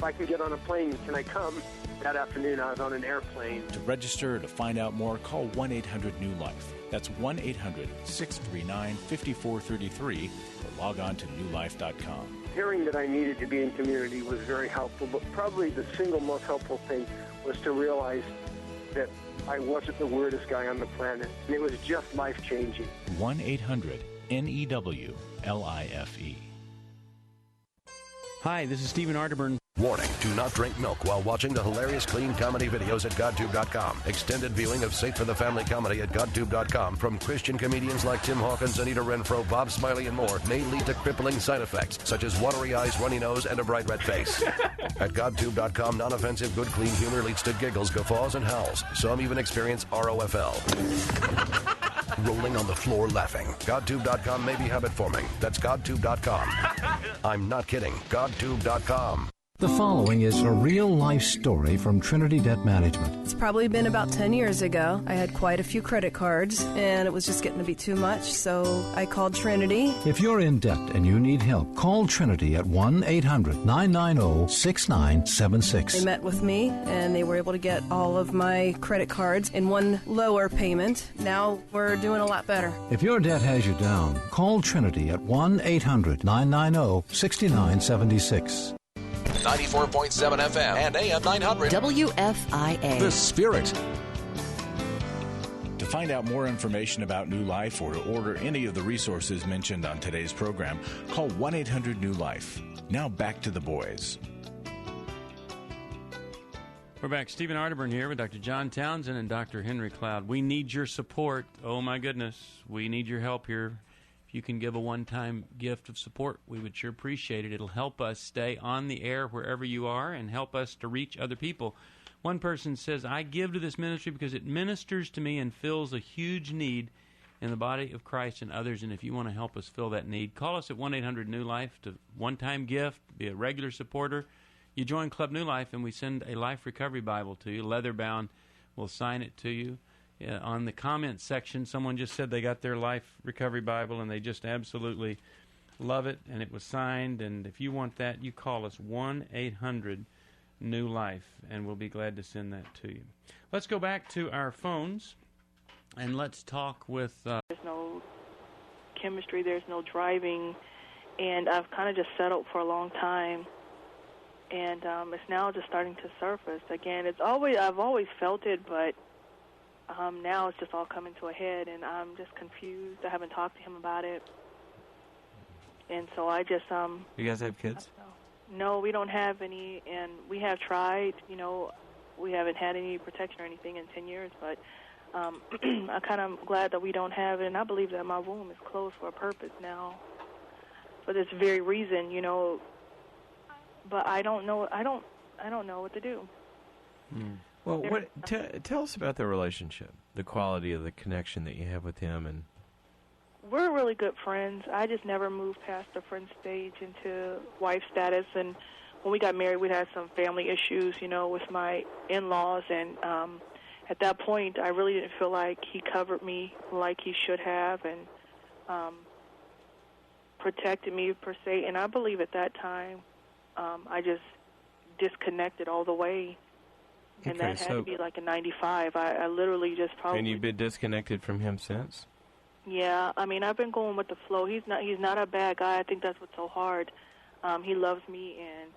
if I can get on a plane, can I come? That afternoon, I was on an airplane. To register or to find out more, call 1-800-NEW-LIFE. That's 1-800-639-5433 or log on to newlife.com. Hearing that I needed to be in community was very helpful, but probably the single most helpful thing was to realize that I wasn't the weirdest guy on the planet, and it was just life-changing. 1-800-NEW-LIFE. Hi, this is Stephen Arterburn. Warning, do not drink milk while watching the hilarious clean comedy videos at GodTube.com. Extended viewing of Safe for the Family comedy at GodTube.com from Christian comedians like Tim Hawkins, Anita Renfro, Bob Smiley, and more may lead to crippling side effects, such as watery eyes, runny nose, and a bright red face. At GodTube.com, non-offensive, good, clean humor leads to giggles, guffaws, and howls. Some even experience ROFL. Rolling on the floor laughing. GodTube.com may be habit-forming. That's GodTube.com. I'm not kidding. GodTube.com. The following is a real-life story from Trinity Debt Management. It's probably been about 10 years ago. I had quite a few credit cards, and it was just getting to be too much, so I called Trinity. If you're in debt and you need help, call Trinity at 1-800-990-6976. They met with me, and they were able to get all of my credit cards in one lower payment. Now we're doing a lot better. If your debt has you down, call Trinity at 1-800-990-6976. 94.7 FM and AM 900. WFIA. The Spirit. To find out more information about New Life or to order any of the resources mentioned on today's program, call 1-800-NEW-LIFE. Now back to the boys. We're back. Stephen Arterburn here with Dr. John Townsend and Dr. Henry Cloud. We need your support. Oh, my goodness. We need your help here. If you can give a one-time gift of support, we would sure appreciate it. It'll help us stay on the air wherever you are and help us to reach other people. One person says, I give to this ministry because it ministers to me and fills a huge need in the body of Christ and others. And if you want to help us fill that need, call us at 1-800-NEW-LIFE to one-time gift, be a regular supporter. You join Club New Life, and we send a Life Recovery Bible to you, leather-bound. We'll sign it to you. On the comments section, someone just said they got their Life Recovery Bible, and they just absolutely love it, and it was signed. And if you want that, you call us 1-800-NEW-LIFE, and we'll be glad to send that to you. Let's go back to our phones, and let's talk with... There's no chemistry, there's no driving, and I've kind of just settled for a long time. And it's now just starting to surface again. I've always felt it, but now it's just all coming to a head, and I'm just confused. I haven't talked to him about it, and so I just You guys have kids? No, we don't have any, and we have tried. You know, we haven't had any protection or anything in 10 years, but I'm kind of glad that we don't have it, and I believe that my womb is closed for a purpose now, for this very reason. You know. But I don't know. I don't know what to do. Well, tell us about the relationship, the quality of the connection that you have with him, and we're really good friends. I just never moved past the friend stage into wife status. And when we got married, we had some family issues, you know, with my in-laws. And at that point, I really didn't feel like he covered me like he should have, and protected me per se. And I believe at that time, I just disconnected all the way, and that had to be like a 95. I literally just probably... And you've been disconnected from him since? Yeah, I mean, I've been going with the flow. He's not a bad guy. I think that's what's so hard. He loves me and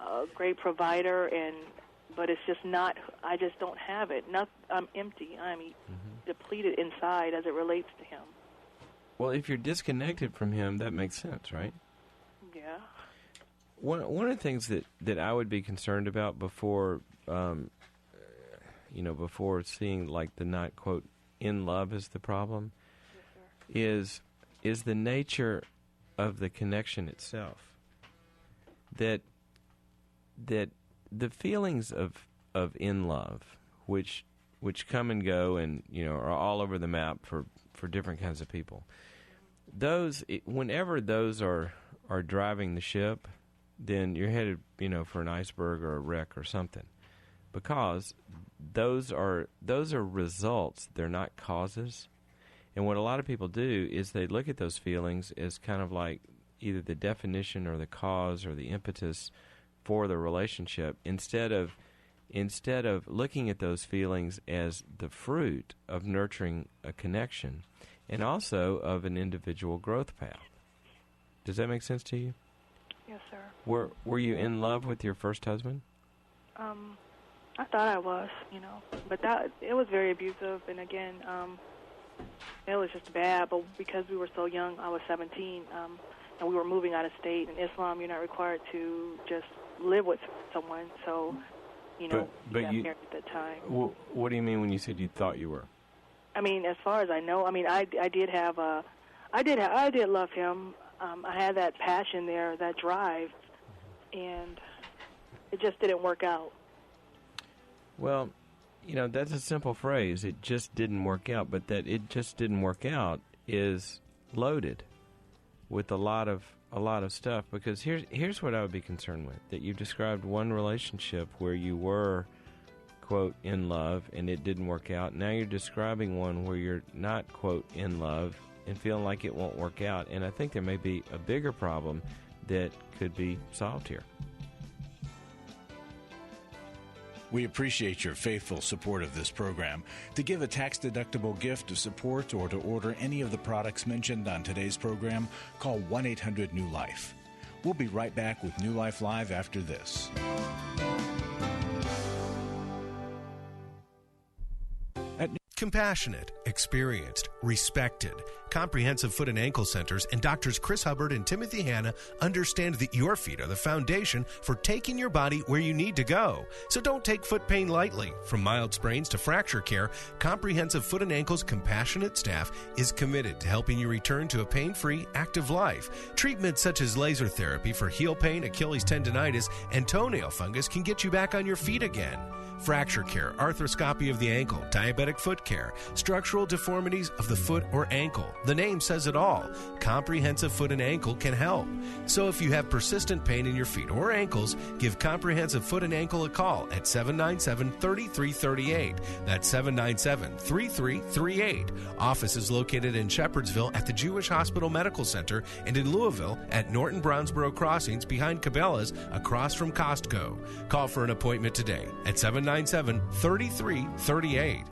a great provider, but it's just not... I just don't have it. I'm empty. I'm depleted inside as it relates to him. Well, if you're disconnected from him, that makes sense, right? Yeah. One of the things that I would be concerned about before, before seeing like the not quote in love is the problem, is the nature of the connection itself. That the feelings of in love, which come and go and are all over the map for different kinds of people. Whenever those are driving the ship, then you're headed, for an iceberg or a wreck or something, because those are results. They're not causes. And what a lot of people do is they look at those feelings as kind of like either the definition or the cause or the impetus for the relationship instead of looking at those feelings as the fruit of nurturing a connection and also of an individual growth path. Does that make sense to you? Yes, sir. Were you in love with your first husband? I thought I was, but it was very abusive, and again, it was just bad. But because we were so young, I was 17, and we were moving out of state. In Islam, you're not required to just live with someone, so but you married at that time. What do you mean when you said you thought you were? I mean, as far as I know, I did love him. I had that passion there, that drive, and it just didn't work out. Well, that's a simple phrase. It just didn't work out, but that it just didn't work out is loaded with a lot of stuff. Because here's what I would be concerned with: that you've described one relationship where you were, quote, in love, and it didn't work out. Now you're describing one where you're not, quote, in love and feeling like it won't work out. And I think there may be a bigger problem that could be solved here. We appreciate your faithful support of this program. To give a tax-deductible gift of support or to order any of the products mentioned on today's program, call 1-800-NEW-LIFE. We'll be right back with New Life Live after this. Compassionate, experienced, respected. Comprehensive Foot and Ankle Centers and Doctors Chris Hubbard and Timothy Hanna understand that your feet are the foundation for taking your body where you need to go. So don't take foot pain lightly. From mild sprains to fracture care, Comprehensive Foot and Ankle's compassionate staff is committed to helping you return to a pain-free, active life. Treatments such as laser therapy for heel pain, Achilles tendonitis, and toenail fungus can get you back on your feet again. Fracture care, arthroscopy of the ankle, diabetic foot care, structural deformities of the foot or ankle. The name says it all. Comprehensive Foot and Ankle can help. So if you have persistent pain in your feet or ankles, give Comprehensive Foot and Ankle a call at 797-3338. That's 797-3338. Office is located in Shepherdsville at the Jewish Hospital Medical Center and in Louisville at Norton Brownsboro Crossings behind Cabela's across from Costco. Call for an appointment today at 797-3338.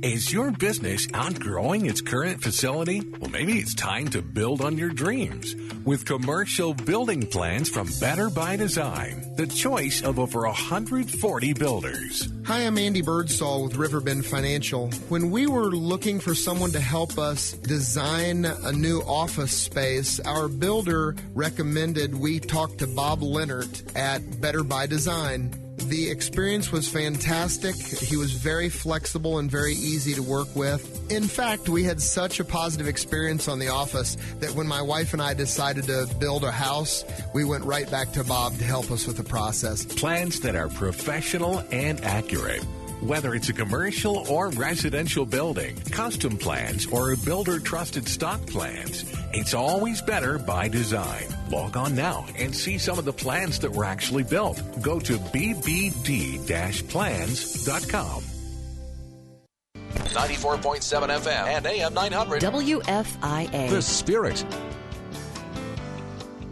Is your business outgrowing its current facility? Well, maybe it's time to build on your dreams with commercial building plans from Better by Design, the choice of over 140 builders. Hi, I'm Andy Birdsall with Riverbend Financial. When we were looking for someone to help us design a new office space, our builder recommended we talk to Bob Leonard at Better by Design. The experience was fantastic. He was very flexible and very easy to work with. In fact, we had such a positive experience on the office that when my wife and I decided to build a house, we went right back to Bob to help us with the process. Plans that are professional and accurate. Whether it's a commercial or residential building, custom plans, or builder-trusted stock plans, it's always Better by Design. Log on now and see some of the plans that were actually built. Go to bbd-plans.com. 94.7 FM and AM 900. WFIA. The Spirit.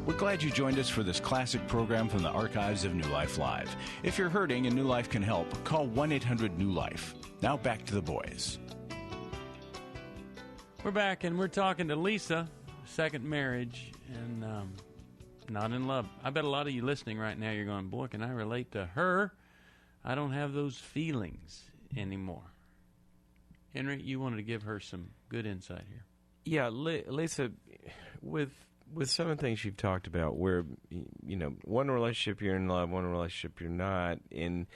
We're glad you joined us for this classic program from the archives of New Life Live. If you're hurting and New Life can help, call 1-800-NEW-LIFE. Now back to the boys. We're back, and we're talking to Lisa, second marriage, and not in love. I bet a lot of you listening right now, you're going, boy, can I relate to her? I don't have those feelings anymore. Henry, you wanted to give her some good insight here. Yeah, Lisa, with some of the things you've talked about where, one relationship you're in love, one relationship you're not, and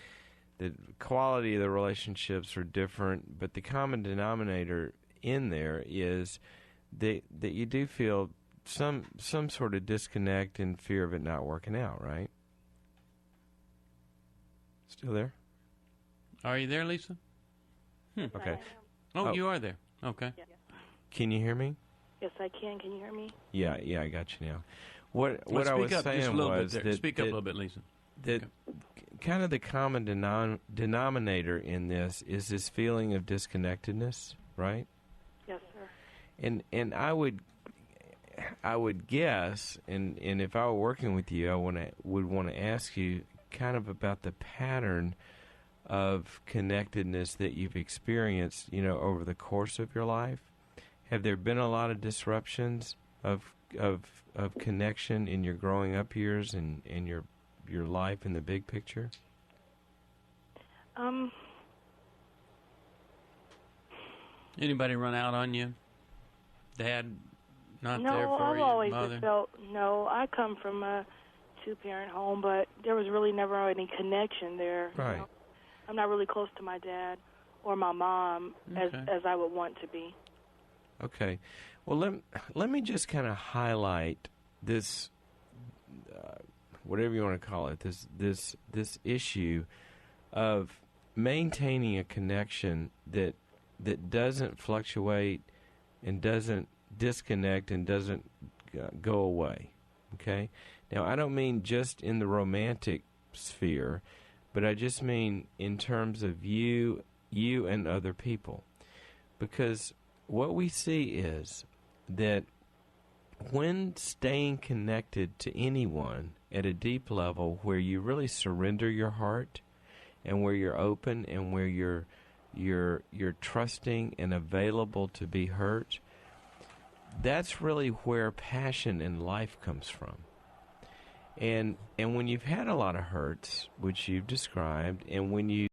the quality of the relationships are different, but the common denominator in there is that you do feel some sort of disconnect and fear of it not working out, right? Still there? Are you there, Lisa? Okay. Oh, you are there. Okay. Yeah. Can you hear me? Yes, I can. Can you hear me? Yeah, I got you now. What I was up saying just a little was bit there. that Speak up a little bit, Lisa. That kind of the common denominator in this is this feeling of disconnectedness, right? Yes, sir. And I would I would guess, and if I were working with you, I would want to ask you kind of about the pattern of connectedness that you've experienced, over the course of your life. Have there been a lot of disruptions of connection in your growing up years and in your life in the big picture? Anybody run out on you? Dad not no, there for I've you? always Mother? just felt, I come from a two-parent home, but there was really never any connection there. Right. I'm not really close to my dad or my mom as I would want to be. Okay. Well, let me just kind of highlight this, whatever you want to call it, this issue of maintaining a connection that doesn't fluctuate and doesn't disconnect and doesn't go away. Okay? Now, I don't mean just in the romantic sphere, but I just mean in terms of you and other people. Because what we see is that when staying connected to anyone at a deep level where you really surrender your heart and where you're open and where you're trusting and available to be hurt, that's really where passion in life comes from. And when you've had a lot of hurts, which you've described, and when